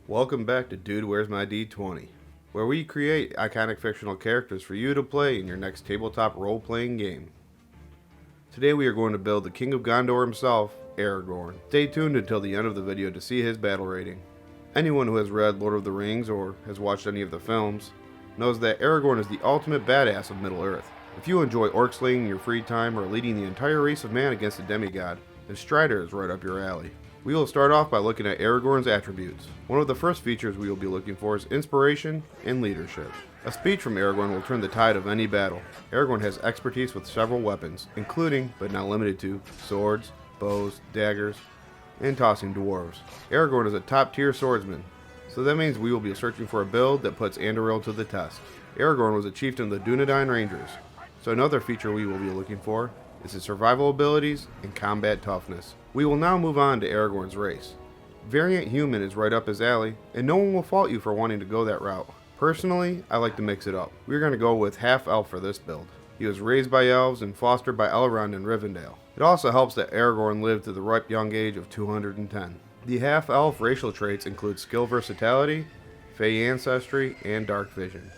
Welcome back to Dude Where's My D20, where we create iconic fictional characters for you to play in your next tabletop role-playing game. Today we are going to build the King of Gondor himself, Aragorn. Stay tuned until the end of the video to see his battle rating. Anyone who has read Lord of the Rings or has watched any of the films knows that Aragorn is the ultimate badass of Middle-earth. If you enjoy orc slaying in your free time or leading the entire race of man against a demigod, then Strider is right up your alley. We will start off by looking at Aragorn's attributes. One of the first features we will be looking for is inspiration and leadership. A speech from Aragorn will turn the tide of any battle. Aragorn has expertise with several weapons, including, but not limited to, swords, bows, daggers, and tossing dwarves. Aragorn is a top-tier swordsman, so that means we will be searching for a build that puts Andoril to the test. Aragorn was a chieftain of the Dunedain Rangers, so another feature we will be looking for is his survival abilities and combat toughness. We will now move on to Aragorn's race. Variant human is right up his alley, and no one will fault you for wanting to go that route. Personally, I like to mix it up. We're going to go with half-elf for this build. He was raised by elves and fostered by Elrond in Rivendell. It also helps that Aragorn lived to the ripe young age of 210. The half-elf racial traits include skill versatility, fey ancestry, and dark vision.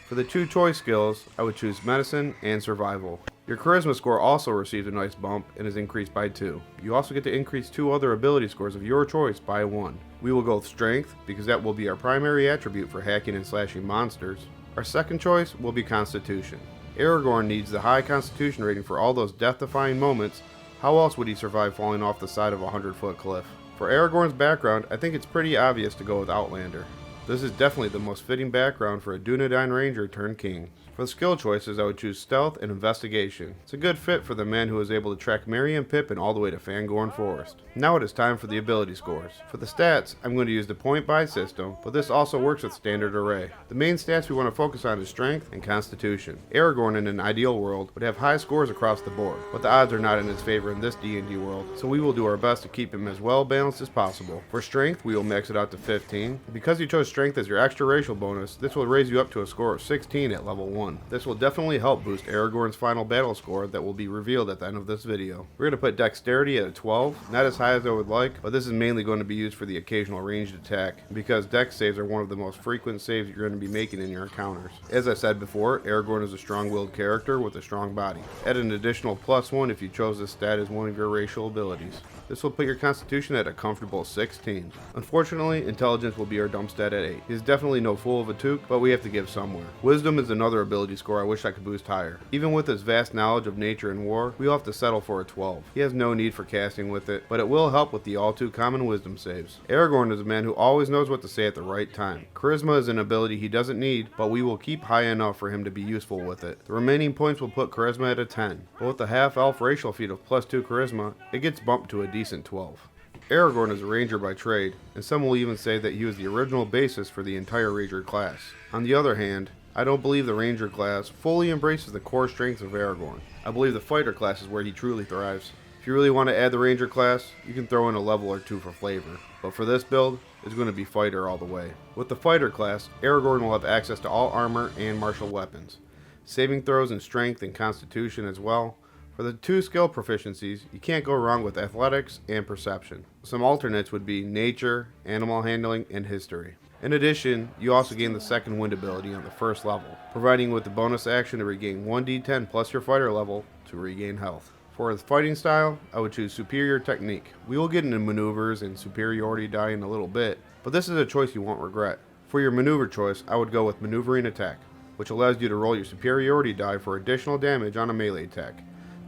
For the two choice skills, I would choose medicine and survival. Your charisma score also receives a nice bump and is increased by 2. You also get to increase 2 other ability scores of your choice by 1. We will go with strength because that will be our primary attribute for hacking and slashing monsters. Our second choice will be constitution. Aragorn needs the high constitution rating for all those death-defying moments. How else would he survive falling off the side of a 100-foot cliff? For Aragorn's background, I think it's pretty obvious to go with Outlander. This is definitely the most fitting background for a Dunedain Ranger turned king. For the skill choices, I would choose Stealth and Investigation. It's a good fit for the man who is able to track Merry and Pippin all the way to Fangorn Forest. Now it is time for the ability scores. For the stats, I'm going to use the point buy system, but this also works with standard array. The main stats we want to focus on is Strength and Constitution. Aragorn in an ideal world would have high scores across the board, but the odds are not in his favor in this D&D world, so we will do our best to keep him as well balanced as possible. For Strength, we will max it out to 15. Because you chose Strength as your extra racial bonus, this will raise you up to a score of 16 at level 1. This will definitely help boost Aragorn's final battle score that will be revealed at the end of this video. We're going to put Dexterity at a 12, not as high as I would like, but this is mainly going to be used for the occasional ranged attack, because Dex saves are one of the most frequent saves you're going to be making in your encounters. As I said before, Aragorn is a strong-willed character with a strong body. Add an additional +1 if you chose this stat as one of your racial abilities. This will put your Constitution at a comfortable 16. Unfortunately, Intelligence will be our dump stat at 8. He is definitely no fool of a toque, but we have to give somewhere. Wisdom is another ability score I wish I could boost higher. Even with his vast knowledge of nature and war, we'll have to settle for a 12. He has no need for casting with it, but it will help with the all too common wisdom saves. Aragorn is a man who always knows what to say at the right time. Charisma is an ability he doesn't need, but we will keep high enough for him to be useful with it. The remaining points will put Charisma at a 10, but with the half-elf racial feat of +2 Charisma, it gets bumped to a decent 12. Aragorn is a ranger by trade, and some will even say that he was the original basis for the entire ranger class. On the other hand, I don't believe the ranger class fully embraces the core strengths of Aragorn. I believe the fighter class is where he truly thrives. If you really want to add the ranger class, you can throw in a level or 2 for flavor, but for this build, it's going to be fighter all the way. With the fighter class, Aragorn will have access to all armor and martial weapons, saving throws in strength and constitution as well. For the 2 skill proficiencies, you can't go wrong with athletics and perception. Some alternates would be nature, animal handling, and history. In addition, you also gain the second wind ability on the first level, providing with the bonus action to regain 1d10 plus your fighter level to regain health. For the fighting style, I would choose Superior Technique. We will get into maneuvers and superiority die in a little bit, but this is a choice you won't regret. For your maneuver choice, I would go with Maneuvering Attack, which allows you to roll your superiority die for additional damage on a melee attack.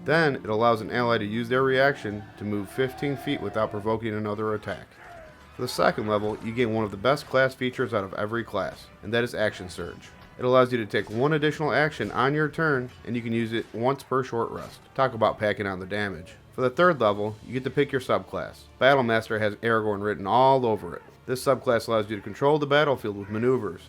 Then, it allows an ally to use their reaction to move 15 feet without provoking another attack. For the second level, you gain one of the best class features out of every class, and that is Action Surge. It allows you to take 1 additional action on your turn, and you can use it once per short rest. Talk about packing on the damage. For the third level, you get to pick your subclass. Battlemaster has Aragorn written all over it. This subclass allows you to control the battlefield with maneuvers.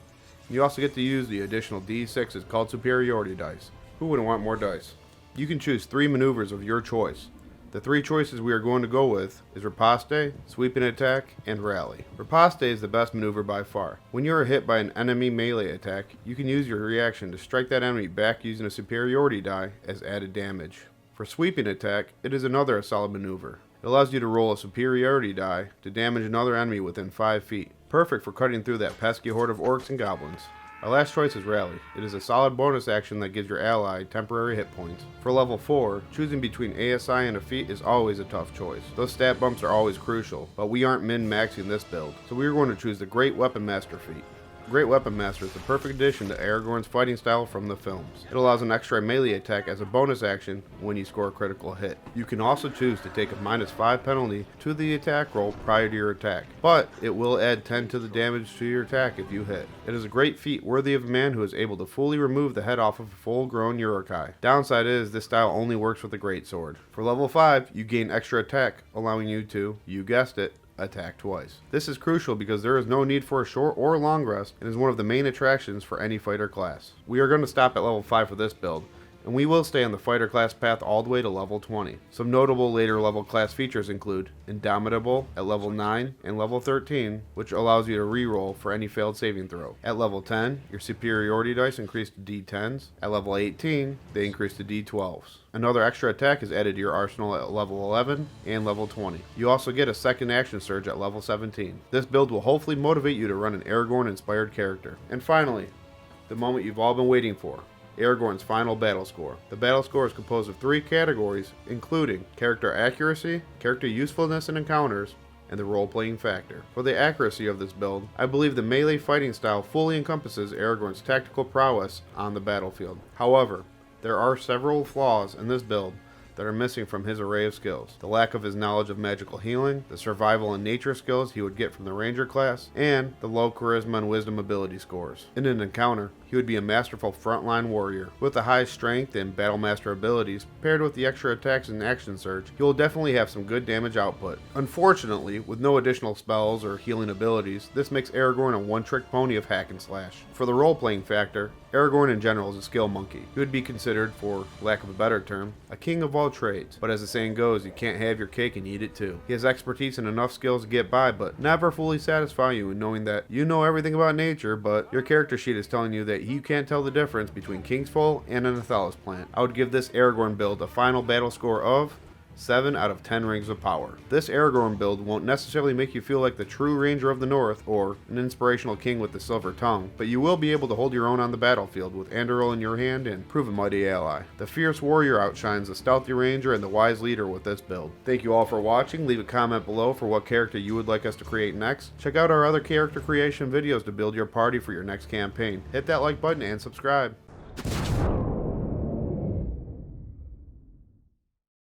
You also get to use the additional D6s called Superiority Dice. Who wouldn't want more dice? You can choose 3 maneuvers of your choice. The 3 choices we are going to go with is Riposte, Sweeping Attack, and Rally. Riposte is the best maneuver by far. When you are hit by an enemy melee attack, you can use your reaction to strike that enemy back using a superiority die as added damage. For Sweeping Attack, it is another solid maneuver. It allows you to roll a superiority die to damage another enemy within 5 feet. perfect for cutting through that pesky horde of orcs and goblins. Our last choice is Rally. It is a solid bonus action that gives your ally temporary hit points. For level 4, choosing between ASI and a feat is always a tough choice. Those stat bumps are always crucial, but we aren't min-maxing this build, so we are going to choose the Great Weapon Master feat. Great Weapon Master is the perfect addition to Aragorn's fighting style from the films. It allows an extra melee attack as a bonus action when you score a critical hit. You can also choose to take a -5 penalty to the attack roll prior to your attack, but it will add 10 to the damage to your attack if you hit. It is a great feat worthy of a man who is able to fully remove the head off of a full-grown Uruk-hai. Downside is this style only works with a greatsword. For level 5, you gain extra attack, allowing you to, you guessed it, attack twice. This is crucial because there is no need for a short or long rest and is one of the main attractions for any fighter class. We are going to stop at level 5 for this build, and we will stay on the fighter class path all the way to level 20. Some notable later level class features include Indomitable at level 9 and level 13, which allows you to reroll for any failed saving throw. At level 10, your superiority dice increase to D10s. At level 18, they increase to D12s. Another extra attack is added to your arsenal at level 11 and level 20. You also get a second action surge at level 17. This build will hopefully motivate you to run an Aragorn inspired character. And finally, the moment you've all been waiting for. Aragorn's final battle score. The battle score is composed of 3 categories, including character accuracy, character usefulness in encounters, and the role-playing factor. For the accuracy of this build, I believe the melee fighting style fully encompasses Aragorn's tactical prowess on the battlefield. However, there are several flaws in this build that are missing from his array of skills. The lack of his knowledge of magical healing, the survival and nature skills he would get from the ranger class, and the low charisma and wisdom ability scores. In an encounter, he would be a masterful frontline warrior. With the high strength and battle master abilities, paired with the extra attacks and action surge, he will definitely have some good damage output. Unfortunately, with no additional spells or healing abilities, this makes Aragorn a one-trick pony of hack and slash. For the role-playing factor, Aragorn in general is a skill monkey. He would be considered, for lack of a better term, a king of all trades. But as the saying goes, you can't have your cake and eat it too. He has expertise and enough skills to get by, but never fully satisfy you in knowing that you know everything about nature, but your character sheet is telling you that you can't tell the difference between Kingsfall and an Athelas plant. I would give this Aragorn build a final battle score of 7 out of 10 rings of power. This Aragorn build won't necessarily make you feel like the true Ranger of the North or an inspirational king with the silver tongue, but you will be able to hold your own on the battlefield with Anduril in your hand and prove a mighty ally. The fierce warrior outshines the stealthy ranger and the wise leader with this build. Thank you all for watching. Leave a comment below for what character you would like us to create next. Check out our other character creation videos to build your party for your next campaign. Hit that like button and subscribe.